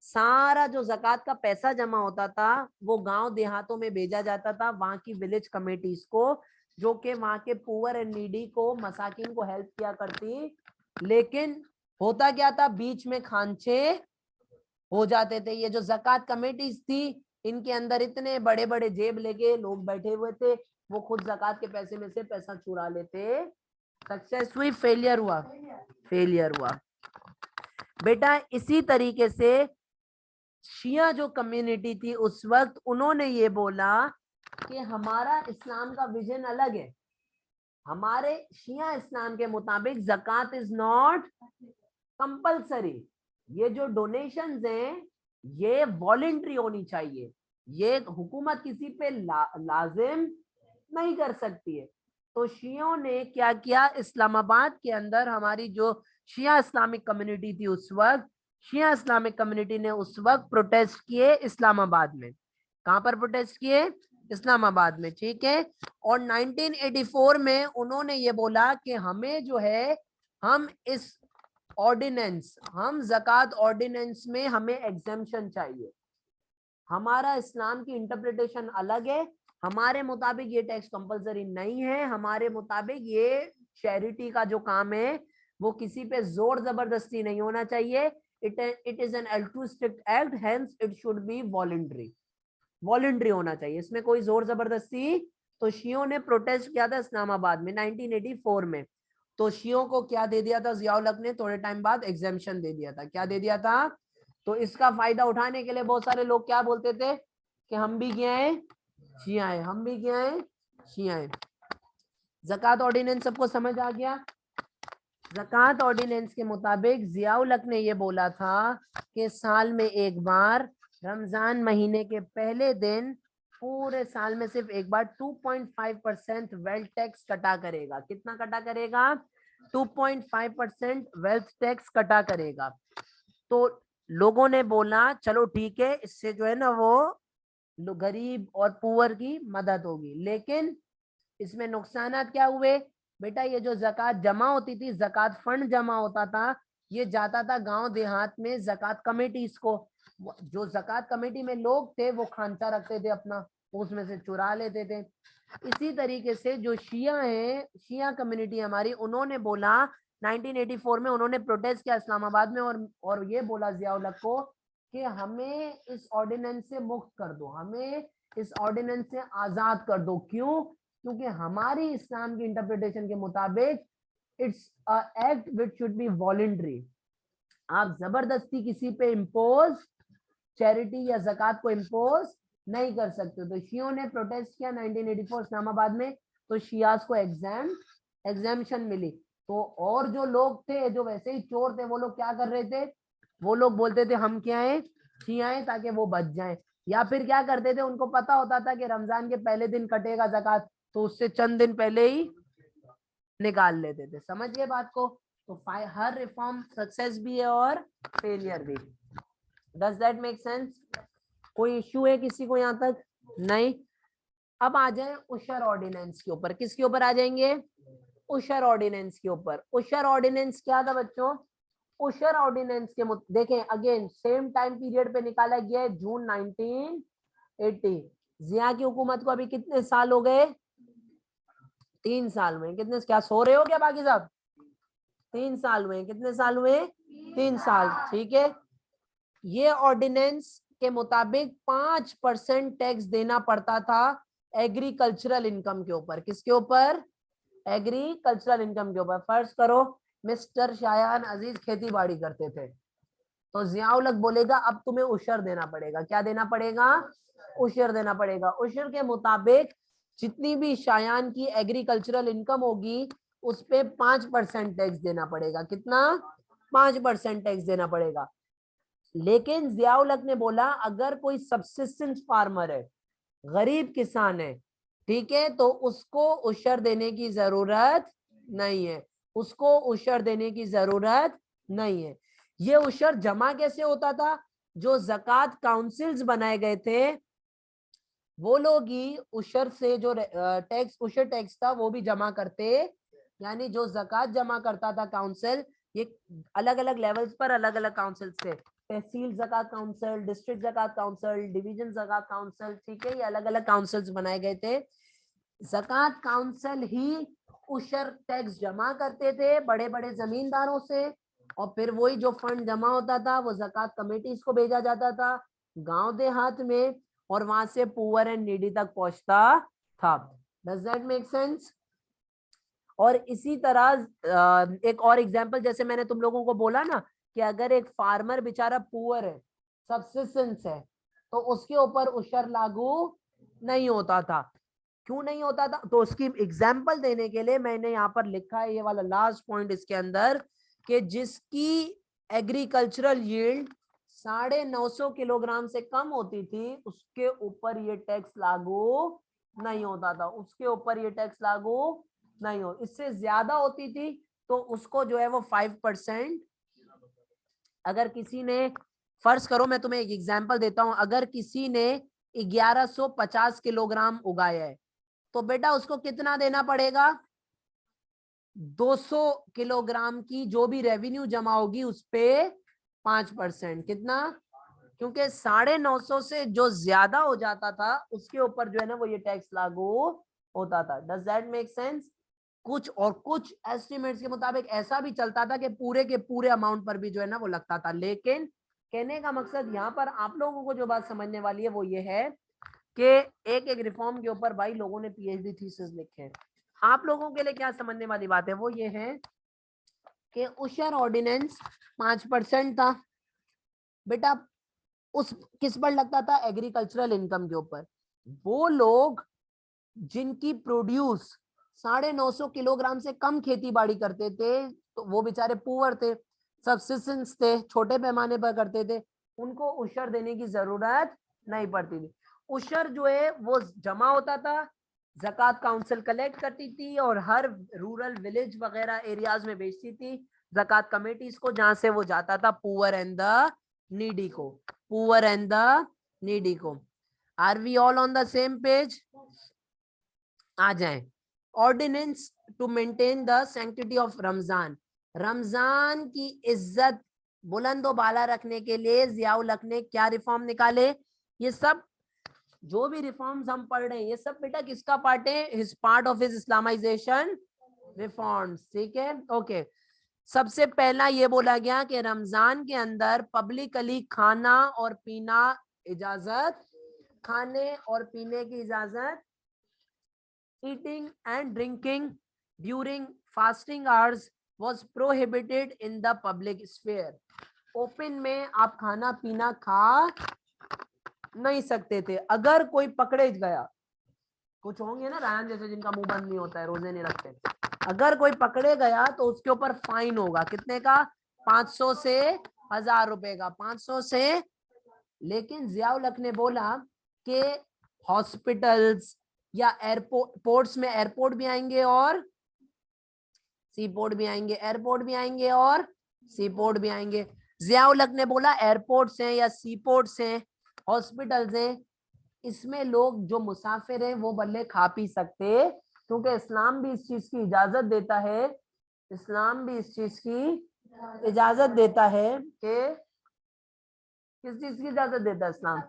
सारा जो ज़कात का पैसा जमा होता था वो गांव देहातों में भेजा जाता था, वहां की विलेज कमेटीज को, जो कि वहां के पुअर एंड नीडी को, मसाकीन को हेल्प किया करती। लेकिन होता क्या था, बीच में खांचे हो जाते थे। ये जो ज़कात कमेटीज थी, इनके अंदर इतने बड़े बड़े जेब लेके लोग बैठे हुए थे, वो खुद ज़कात के पैसे में से पैसा चुरा लेते। सक्सेस हुई, फेलियर हुआ? फेलियर हुआ बेटा। इसी तरीके से शिया जो कम्युनिटी थी उस वक्त, उन्होंने ये बोला कि हमारा इस्लाम का विजन अलग है। हमारे शिया इस्लाम के मुताबिक ज़कात इज नॉट कंपल्सरी। ये जो डोनेशंस हैं ये वॉलेंट्री होनी चाहिए, ये हुकूमत किसी पे लाजिम नहीं कर सकती है। तो शियों ने क्या किया, इस्लामाबाद के अंदर हमारी जो शिया इस्लामिक कम्युनिटी थी उस वक्त, शिया इस्लामिक कम्युनिटी ने उस वक्त प्रोटेस्ट किए इस्लामाबाद में। कहां पर प्रोटेस्ट किए? इस्लामाबाद में। ठीक है, और 1984 में उन्होंने ये बोला कि हमें जो है, हम इस ऑर्डिनेंस, हम ज़कात ऑर्डिनेंस में हमें एग्जेम्पशन चाहिए। हमारा इस्लाम की इंटरप्रिटेशन अलग है, हमारे मुताबिक ये टैक्स कंपलसरी नहीं है, हमारे मुताबिक ये चैरिटी का जो काम है वो किसी पे जोर जबरदस्ती नहीं होना चाहिए। It is an altruistic act, hence it should be voluntary. Voluntary होना चाहिए, इसमें कोई जोर जबरदस्ती। तो शियों ने प्रोटेस्ट किया था इस्लामाबाद में 1984 में। तो शियों को क्या दे दिया था जियाउल हक ने? थोड़े टाइम बाद एग्जेम्पशन दे दिया था। क्या दे दिया था? तो इसका फायदा उठाने के लिए बहुत सारे लोग क्या बोलते थे कि हम भी क्या है? शिया है, हम भी क्या है? शिया है। ज़कात ऑर्डिनेंस सबको समझ आ गया? ज़कात ऑर्डिनेंस के मुताबिक जियाउल हक ने ये बोला था कि साल में एक बार, रमजान महीने के पहले दिन, पूरे साल में सिर्फ एक बार 2.5% वेल्थ टैक्स कटा करेगा। कितना कटा करेगा? 2.5% वेल्थ टैक्स कटा करेगा। तो लोगों ने बोला चलो ठीक है, इससे जो है ना वो गरीब और पुअर की मदद होगी। लेकिन इसमें नुकसानात क्या हुए बेटा? ये जो ज़कात जमा होती थी, ज़कात फंड जमा होता था, ये जाता था गांव देहात में ज़कात कमेटीज को। जो ज़कात कमेटी में लोग थे वो खांचा रखते थे अपना, उसमें से चुरा लेते थे। इसी तरीके से जो शिया है, शिया कम्युनिटी हमारी, उन्होंने बोला 1984 में उन्होंने प्रोटेस्ट किया इस्लामाबाद में, और ये बोला जियाउल हक को कि हमें इस ऑर्डिनेंस से मुक्त कर दो, हमें इस ऑर्डिनेंस से आजाद कर दो। क्यों? क्योंकि हमारी इस्लाम की इंटरप्रिटेशन के मुताबिक it's a act which should be voluntary. आप जबरदस्ती किसी पे इम्पोज चैरिटी या ज़कात को इम्पोज नहीं कर सकते। तो शियों ने प्रोटेस्ट किया 1984 इस्लामाबाद में, तो शियाज को एग्जेम्पशन मिली। तो और जो लोग थे, जो वैसे ही चोर थे, वो लोग क्या कर रहे थे? वो लोग बोलते थे हम क्या है? शिया है, ताकि वो बच जाएं। या फिर क्या करते थे, उनको पता होता था कि रमजान के पहले दिन कटेगा ज़कात, तो उससे चंद दिन पहले ही निकाल लेते थे। समझिए बात को? तो हर रिफॉर्म सक्सेस भी है और फेलियर भी। Does that make sense? कोई इश्यू है किसी को यहाँ तक? नहीं। अब आ जाए उशर ऑर्डिनेंस के ऊपर। किसके ऊपर आ जाएंगे? उशर ऑर्डिनेंस के ऊपर। उशर ऑर्डिनेंस क्या था बच्चों? उशर ऑर्डिनेंस के देखें, अगेन सेम टाइम पीरियड पे निकाला गया है, जून 1980। जिया की हुकूमत को अभी कितने साल हो गए? 3 साल हुए। कितने? क्या सो रहे हो क्या बाकी साहब? 3 साल हुए। कितने साल हुए? 3 साल। ठीक है, ये ऑर्डिनेंस के मुताबिक 5% टैक्स देना पड़ता था एग्रीकल्चरल इनकम के ऊपर। किसके ऊपर? एग्रीकल्चरल इनकम के ऊपर। फर्ज करो मिस्टर शायान अजीज खेती बाड़ी करते थे, तो जियाउल हक बोलेगा अब तुम्हें उशर देना पड़ेगा। क्या देना पड़ेगा? उशर देना पड़ेगा। उशर के मुताबिक जितनी भी शायान की एग्रीकल्चरल इनकम होगी उस पे 5% टैक्स देना पड़ेगा। कितना? 5% टैक्स देना पड़ेगा। लेकिन जियाउल हक ने बोला अगर कोई सब्सिस्टेंस फार्मर है, गरीब किसान है, ठीक है, तो उसको उशर देने की जरूरत नहीं है, उसको उशर देने की जरूरत नहीं है। ये उशर जमा कैसे होता था? जो ज़कात काउंसिल्स बनाए गए थे वो लोग ही उशर से जो टैक्स, उशर टैक्स था वो भी जमा करते। यानी जो ज़कात जमा करता था काउंसिल, ये अलग अलग लेवल्स पर अलग अलग काउंसिल्स थे, तहसील ज़कात काउंसिल, डिस्ट्रिक्ट ज़कात काउंसिल, डिवीजन ज़कात काउंसिल, ठीक है, ये अलग अलग काउंसिल्स बनाए गए थे। ज़कात काउंसिल ही उशर टैक्स जमा करते थे बड़े बड़े जमींदारों से, और फिर वही जो फंड जमा होता था वो ज़कात कमेटीज को भेजा जाता था गांव देहात में, और वहां से पुअर एंड नीडी तक पहुंचता था। Does that make sense? और इसी तरह एक और एग्जांपल, जैसे मैंने तुम लोगों को बोला ना कि अगर एक फार्मर बेचारा पुअर है, सब्सिस्टेंस है, तो उसके ऊपर उशर लागू नहीं होता था। क्यों नहीं होता था? तो उसकी एग्जांपल देने के लिए मैंने यहाँ पर लिखा है ये वाला लास्ट पॉइंट इसके अंदर, कि जिसकी एग्रीकल्चरल यील्ड 950 किलोग्राम से कम होती थी उसके ऊपर ये टैक्स लागू नहीं होता था, उसके ऊपर ये टैक्स लागू नहीं हो। इससे ज्यादा होती थी तो उसको जो है वो 5%। अगर किसी ने, फर्ज करो मैं तुम्हें एक एग्जांपल देता हूं, अगर किसी ने 1150 किलोग्राम उगाया है तो बेटा उसको कितना देना पड़ेगा? 200 किलोग्राम की जो भी रेवेन्यू जमा होगी उस पे 5%। कितना? क्योंकि 950 से जो ज्यादा हो जाता था उसके ऊपर जो है ना वो ये टैक्स लागू होता था। Does that make sense? कुछ एस्टिमेट्स के मुताबिक ऐसा भी चलता था कि पूरे के पूरे अमाउंट पर भी जो है ना वो लगता था। लेकिन कहने का मकसद यहाँ पर आप लोगों को जो बात समझने वाली है वो ये है कि एक एक रिफॉर्म के ऊपर भाई लोगों ने पीएचडी थीसिस लिखे हैं। आप लोगों के लिए क्या समझने वाली बात है वो ये है कि उशर ऑर्डिनेंस 5% था बेटा, उस किस पर लगता था? एग्रीकल्चरल इनकम के ऊपर। वो लोग जिनकी प्रोड्यूस 950 किलोग्राम से कम खेती बाड़ी करते थे तो वो बेचारे पुअर थे, सब्सिस्टेंस थे, छोटे पैमाने पर करते थे, उनको उशर देने की जरूरत नहीं पड़ती थी। उशर जो है वो जमा होता था, ज़कात काउंसिल कलेक्ट करती थी और हर रूरल विलेज वगैरह एरियाज में बेचती थी ज़कात कमेटीज को, जहां से वो जाता था पुअर एंड द नीडी को, पुअर एंड द नीडी को। Are we all on the same page? आ जाएं। Ordinance to maintain the sanctity of Ramzan, Ramzan की इज्जत बुलंदो बाला रखने के लिए जियाउल हक ने क्या रिफॉर्म निकाले? ये सब जो भी रिफॉर्म्स हम पढ़ रहे हैं ये सब बेटा किसका पार्ट है? His part of his Islamisation reforms. ठीक है, ओके। सबसे पहला ये बोला गया कि रमजान के अंदर पब्लिकली खाना और पीना इजाजत, खाने और पीने की इजाजत, eating and drinking during fasting hours was prohibited in the public sphere. Open में आप खाना पीना खा नहीं सकते थे। अगर कोई पकड़े गया, कुछ होंगे ना रायन जैसे जिनका मुंह बंद नहीं होता है, रोजे नहीं रखते, अगर कोई पकड़े गया तो उसके ऊपर फाइन होगा। कितने का? 500 से 1000 रुपए का, 500 से। लेकिन जियाउल हक ने बोला कि हॉस्पिटल्स या एयरपोर्ट्स में, एयरपोर्ट भी आएंगे और सी पोर्ट भी आएंगे, एयरपोर्ट भी आएंगे और सी पोर्ट भी आएंगे। जियाउल हक ने बोला एयरपोर्ट्स हैं या सी पोर्ट्स हैं, हॉस्पिटल्स हैं, इसमें लोग जो मुसाफिर हैं वो बल्ले खा पी सकते, क्योंकि इस्लाम भी इस चीज की इजाजत देता है, इस्लाम भी इस चीज की इजाजत देता है कि किस चीज की इजाजत देता है इस्लाम?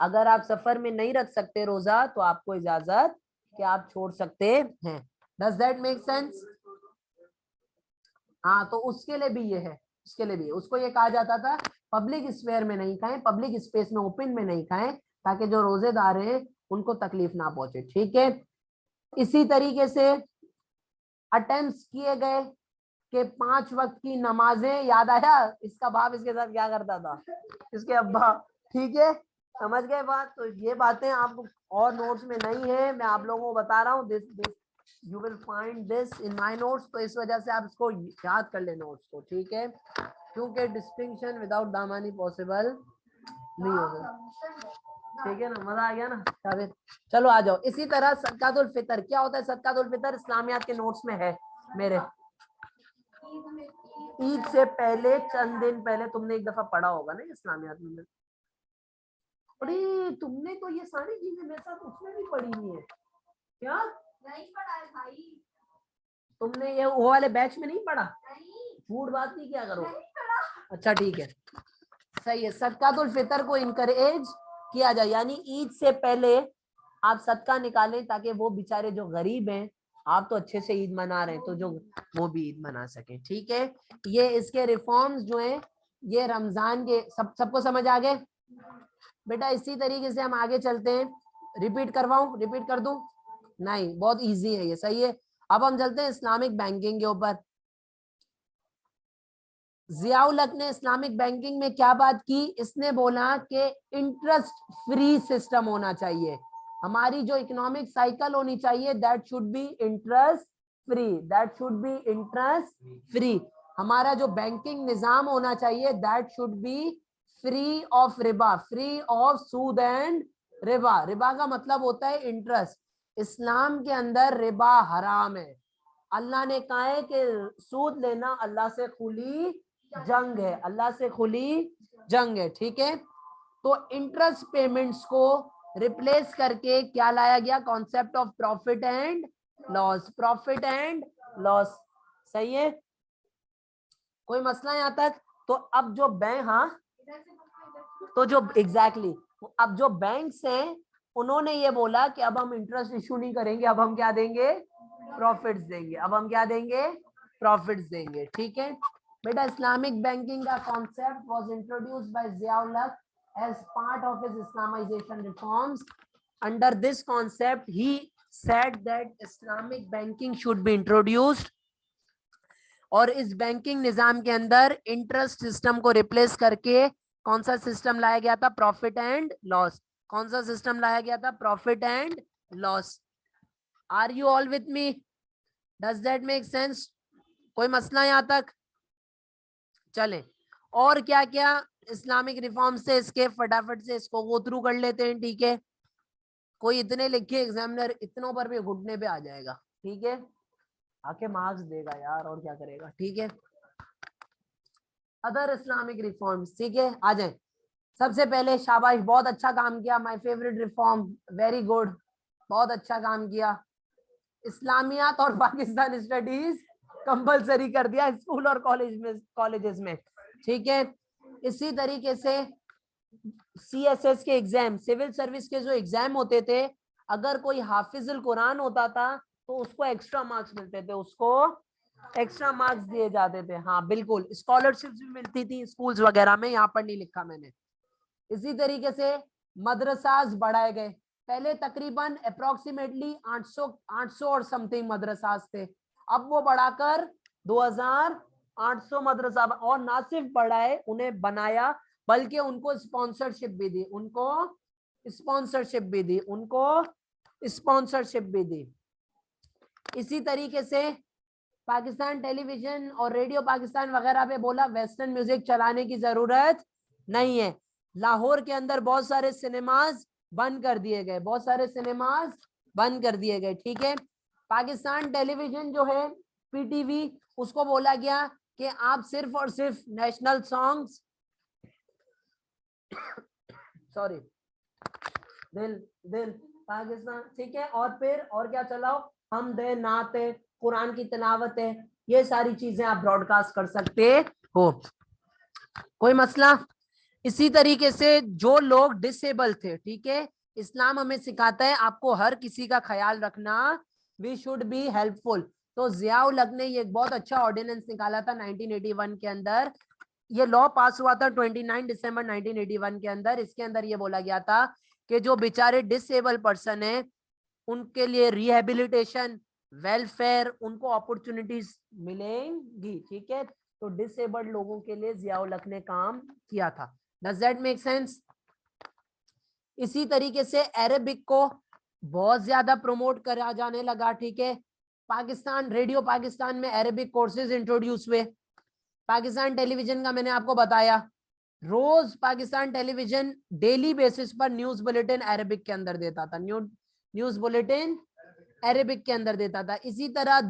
अगर आप सफर में नहीं रख सकते रोजा तो आपको इजाजत कि आप छोड़ सकते हैं। Does that make sense? हाँ, तो उसके लिए भी ये है, उसके लिए भी उसको ये कहा जाता था पब्लिक स्फेयर में नहीं खाएं, पब्लिक स्पेस में, ओपन में नहीं खाएं, ताकि जो रोजेदार हैं उनको तकलीफ ना पहुंचे, ठीक है। इसी तरीके से अटेम्प्ट किए गए कि 5 वक्त की नमाजें, याद आया इसका बाप इसके साथ क्या करता था, इसके अब्बा, ठीक है, समझ गए बात। तो ये बातें आपको और नोट्स में नहीं है, मैं आप लोगों को बता रहा हूँ, this you will find this in my notes, तो इस वजह से आप इसको याद कर ले नोट्स को, ठीक है, क्योंकि डिस्टिंक्शन विदाउट दामानी पॉसिबल नहीं होगा, ठीक है ना, मजा आ गया ना जावेद। चलो आ जाओ। इसी तरह सदकातुल फितर क्या होता है, सदकातुल फितर इस्लामियात के नोट्स में है मेरे। ईद से पहले चंद दिन पहले तुमने एक दफा पढ़ा होगा ना इस्लामियात में। अरे तुमने तो ये सारी चीजें मेरे साथ उसमें भी पढ़ी हुई है क्या? नहीं पढ़ा है भाई। तुमने ये वो वाले बैच में नहीं पढ़ा? झूठ बात नहीं क्या करो। अच्छा ठीक है, सही है। सदकातुल फितर को इनकरेज किया जाए, यानी ईद से पहले आप सदका निकालें ताकि वो बेचारे जो गरीब हैं, आप तो अच्छे से ईद मना रहे हैं तो जो वो भी ईद मना सके, ठीक है। ये इसके रिफॉर्म्स जो हैं ये रमजान के सबको समझ आ गए बेटा। इसी तरीके से हम आगे चलते हैं। रिपीट करवाऊं, रिपीट कर दूं? नहीं, बहुत इजी है ये, सही है। अब हम चलते हैं इस्लामिक बैंकिंग के ऊपर। जियाउल हक ने इस्लामिक बैंकिंग में क्या बात की, इसने बोला कि इंटरेस्ट फ्री सिस्टम होना चाहिए, हमारी जो इकोनॉमिक साइकिल होनी चाहिए that should be interest free, that should be interest free. हमारा जो बैंकिंग निजाम होना चाहिए that should be free of Riba, free of Sood and Riba. Riba का मतलब होता है इंटरेस्ट। इस्लाम के अंदर रिबा हराम है। अल्लाह ने कहा है कि सूद लेना अल्लाह से खुली जंग है, अल्लाह से खुली जंग है, ठीक है। तो इंटरेस्ट पेमेंट्स को रिप्लेस करके क्या लाया गया, concept of profit and loss, profit and loss, सही है। कोई मसला यहाँ तक? तो अब जो बैंक, हाँ तो जो एग्जैक्टली अब जो बैंक्स हैं उन्होंने ये बोला कि अब हम इंटरेस्ट इशू नहीं करेंगे, अब हम क्या देंगे, प्रॉफिट्स देंगे, अब हम क्या देंगे, प्रॉफिट्स देंगे, ठीक है बेटा। इस्लामिक बैंकिंग का concept was introduced by Ziaul हक as part of his Islamization reforms. Under this concept, he said that Islamic banking should be introduced. और इस बैंकिंग निजाम के अंदर इंटरेस्ट सिस्टम को रिप्लेस करके कौन सा सिस्टम लाया गया था, प्रॉफिट एंड लॉस। कौन सा सिस्टम लाया गया था, profit and loss. Are you all with me? Does that make sense? कोई मसला यहां तक? चले, और क्या क्या इस्लामिक रिफॉर्म से इसके फटाफट से इसको गो थ्रू कर लेते हैं, ठीक है। कोई इतने लिखे एग्जामिनर इतनों पर भी घुटने पे आ जाएगा, ठीक है, आके मार्क्स देगा यार, और क्या करेगा, ठीक है। अदर इस्लामिक रिफॉर्म्स, ठीक है, आ जाए। सबसे पहले शाबाश, बहुत अच्छा काम किया, my favourite reform, very good, बहुत अच्छा काम किया। इस्लामियात और पाकिस्तान स्टडीज कंपलसरी कर दिया स्कूल और कॉलेजेस में, ठीक है। इसी तरीके से CSS के एग्जाम, सिविल सर्विस के जो एग्जाम होते थे, अगर कोई हाफिजुल कुरान होता था तो उसको एक्स्ट्रा मार्क्स मिलते थे, उसको एक्स्ट्रा मार्क्स दिए जाते थे, हाँ बिल्कुल। स्कॉलरशिप्स भी मिलती थी स्कूल्स वगैरह में, यहाँ पर नहीं लिखा मैंने। इसी तरीके से मदरसास बढ़ाए गए। पहले तकरीबन अप्रोक्सीमेटली 800 और समथिंग मदरसास थे, अब वो बढ़ाकर 2800 मदरसा, और ना सिर्फ बढ़ाए, उन्हें बनाया, बल्कि उनको स्पॉन्सरशिप भी दी, उनको स्पॉन्सरशिप भी दी, उनको स्पॉन्सरशिप भी दी। इसी तरीके से पाकिस्तान टेलीविजन और रेडियो पाकिस्तान वगैरह पे बोला वेस्टर्न म्यूजिक चलाने की जरूरत नहीं है। लाहौर के अंदर बहुत सारे सिनेमाज बंद कर दिए गए, बहुत सारे सिनेमाज बंद कर दिए गए, ठीक है। पाकिस्तान टेलीविजन जो है PTV, उसको बोला गया कि आप सिर्फ और सिर्फ नेशनल सॉन्ग्स, सॉरी, दिल दिल पाकिस्तान, ठीक है, और फिर और क्या चलाओ, हम दे नाते, कुरान की तिलावत है, ये सारी चीजें आप ब्रॉडकास्ट कर सकते हो, कोई मसला। इसी तरीके से जो लोग डिसेबल थे, ठीक है, इस्लाम हमें सिखाता है आपको हर किसी का ख्याल रखना, वी शुड बी हेल्पफुल। तो जियाउल हक ने ये बहुत अच्छा ऑर्डिनेंस निकाला था 1981 के अंदर, ये लॉ पास हुआ था 29 दिसंबर 1981 के अंदर। इसके अंदर ये बोला गया था कि जो बेचारे डिसेबल पर्सन है उनके लिए रिहेबिलिटेशन, वेलफेयर, उनको अपॉर्चुनिटीज मिलेंगी। ठीक है, तो डिसेबल्ड लोगों के लिए जियाउल हक ने काम किया था। Does that make sense? इसी तरीके से अरेबिक को बहुत ज्यादा प्रमोट करा जाने लगा। ठीक है, पाकिस्तान, रेडियो पाकिस्तान में अरेबिक कोर्सेज इंट्रोड्यूस हुए। पाकिस्तान टेलीविजन का मैंने आपको बताया, रोज पाकिस्तान टेलीविजन डेली बेसिस पर न्यूज बुलेटिन अरेबिक के अंदर देता था, न्यूज बुलेटिन अरेबिक के अंदर देता था। इसी तरह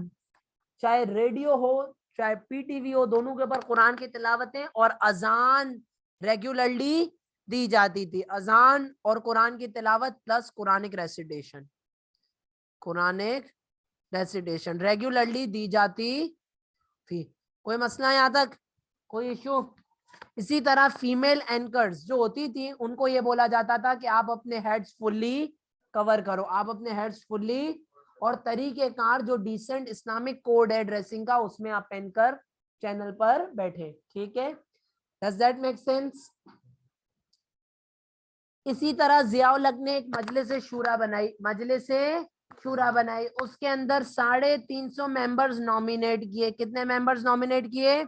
चाहे रेडियो हो चाहे पीटीवी हो, दोनों के ऊपर कुरान की तिलावतें और अजान रेगुलरली दी जाती थी। अजान और कुरान की तिलावत plus Quranic recitation, Quranic recitation regularly दी जाती थी। कोई मसला यहाँ तक, कोई इशू? इसी तरह फीमेल एंकर्स जो होती थी उनको ये बोला जाता था कि आप अपने हेड्स फुल्ली कवर करो, आप अपने हेड्स फुल्ली, और तरीकेकार जो डिसेंट इस्लामिक कोड है ड्रेसिंग का उसमें आप पहनकर चैनल पर बैठे। ठीक है, डज दैट मेक सेंस? इसी तरह जियाउल हक ने एक मजलिस शूरा बनाई, उसके अंदर 350 मेंबर्स नॉमिनेट किए। कितने मेंबर्स नॉमिनेट किए?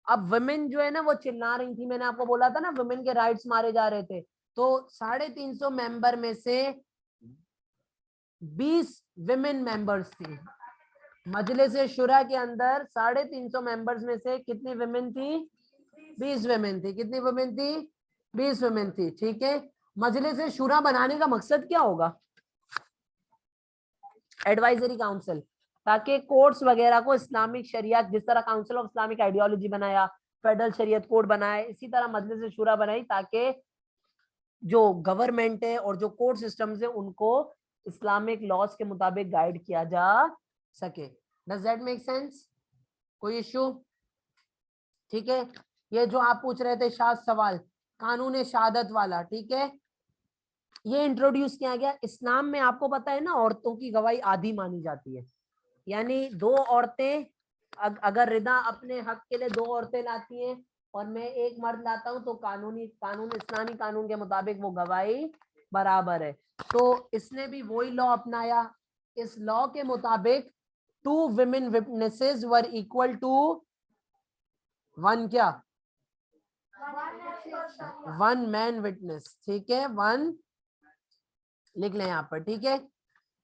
अब वुमेन जो है ना वो चिल्ला रही थी, मैंने आपको बोला था ना वुमेन के राइट्स मारे जा रहे थे, तो 350 मेंबर में से 20 विमेन मेंबर्स थी। मजलिस शुरा के अंदर 350 मेंबर्स में से कितनी विमेन थी? 20 विमेन थी। कितनी विमेन थी? 20 विमेन थी। ठीक है, मजलिस शुरा बनाने का मकसद क्या होगा? एडवाइजरी काउंसिल, ताकि कोर्ट्स वगैरह को इस्लामिक शरियत, जिस तरह काउंसिल ऑफ इस्लामिक आइडियोलॉजी बनाया, फेडरल शरीयत कोड बनाया, इसी तरह मजलिस शुरा बनाई ताकि जो गवर्नमेंट है और जो कोर्ट सिस्टम है उनको इस्लामिक लॉज के मुताबिक गाइड किया जा सके। Does that make sense? कोई इश्यू? ठीक है, ये जो आप पूछ रहे थे शाद सवाल, कानून शहादत वाला, ठीक है, ये इंट्रोड्यूस किया गया इस्लाम में। आपको पता है ना औरतों की गवाही आधी मानी जाती है, यानी 2 औरतें अगर रिदा अपने हक के लिए 2 औरतें लाती हैं और मैं एक मर्द लाता हूं तो कानून इस्लामी कानून के मुताबिक वो गवाही बराबर है। तो इसने भी वही लॉ अपनाया। इस लॉ के मुताबिक 2 women witnesses were equal to 1 क्या? 1 man witness। ठीक है, 1 लिख लें यहाँ पर। ठीक है,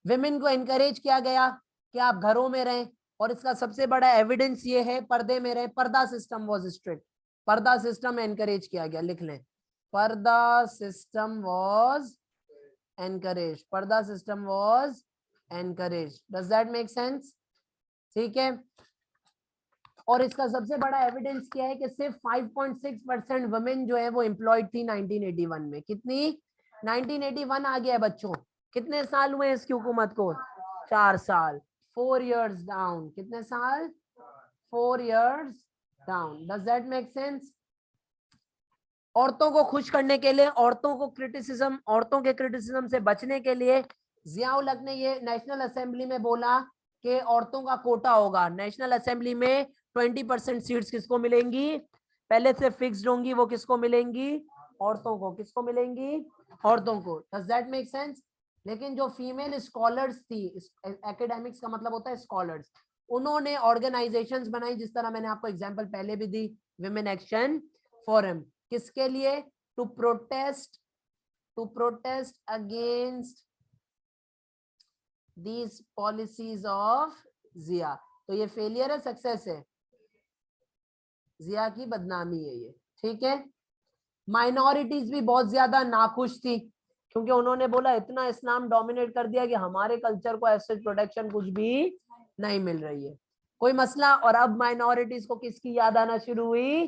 विमेन को एनकरेज किया गया कि आप घरों में रहें, और इसका सबसे बड़ा एविडेंस ये है पर्दे में रहे। पर्दा सिस्टम वाज स्ट्रिक्ट, पर्दा सिस्टम एनकरेज किया गया। लिख लें, पर्दा सिस्टम वाज एनकरेज, पर्दा system was encourage. Does that make sense? ठीक है, और इसका सबसे बड़ा एविडेंस क्या है कि सिर्फ 5.6% वुमेन जो है वो एम्प्लॉयड थी 1981 में। कितनी? 1981 आ गया है बच्चों। कितने साल हुए इसकी हुकूमत को? 4 साल। 4 years डाउन। कितने साल? 4 years down. Does that make sense? औरतों को खुश करने के लिए, औरतों के क्रिटिसिज्म से बचने के लिए जियाउल हक ने ये नेशनल असेंबली में बोला कि औरतों का कोटा होगा। नेशनल असेंबली में 20% सीट्स किसको मिलेंगी? पहले से फिक्स्ड होंगी, वो किसको मिलेंगी? औरतों को। किसको मिलेंगी? औरतों को। Does that make sense? लेकिन जो फीमेल स्कॉलर्स थी, एकेडमिक्स का मतलब होता है स्कॉलर्स, उन्होंने ऑर्गेनाइजेशंस बनाई, जिस तरह मैंने आपको एग्जांपल पहले भी दी, विमेन एक्शन फोरम। किसके लिए? To protest against these policies of Zia. तो ये फेलियर है, सक्सेस है? जिया की बदनामी है ये। ठीक है, माइनॉरिटीज भी बहुत ज्यादा नाखुश थी, क्योंकि उन्होंने बोला इतना इस्लाम डोमिनेट कर दिया कि हमारे कल्चर को ऐसे प्रोटेक्शन कुछ भी नहीं मिल रही है। कोई मसला? और अब माइनॉरिटीज को किसकी याद आना शुरू हुई?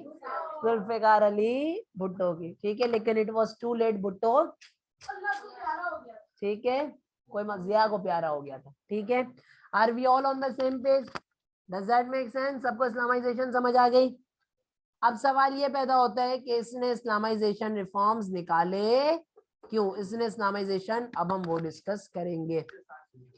जुल्फिकार अली भुट्टो की। ठीक है, लेकिन it was too late. Bhutto, ठीक है, कोई जिया को प्यारा हो गया था। ठीक है, are we all on the same page? Does that make sense? सबको इस्लामाइजेशन समझ आ गई? अब सवाल ये पैदा होता है कि इसने इस्लामाइजेशन रिफॉर्म्स निकाले क्यों? इसने इस्लामाइजेशन, अब हम वो डिस्कस करेंगे।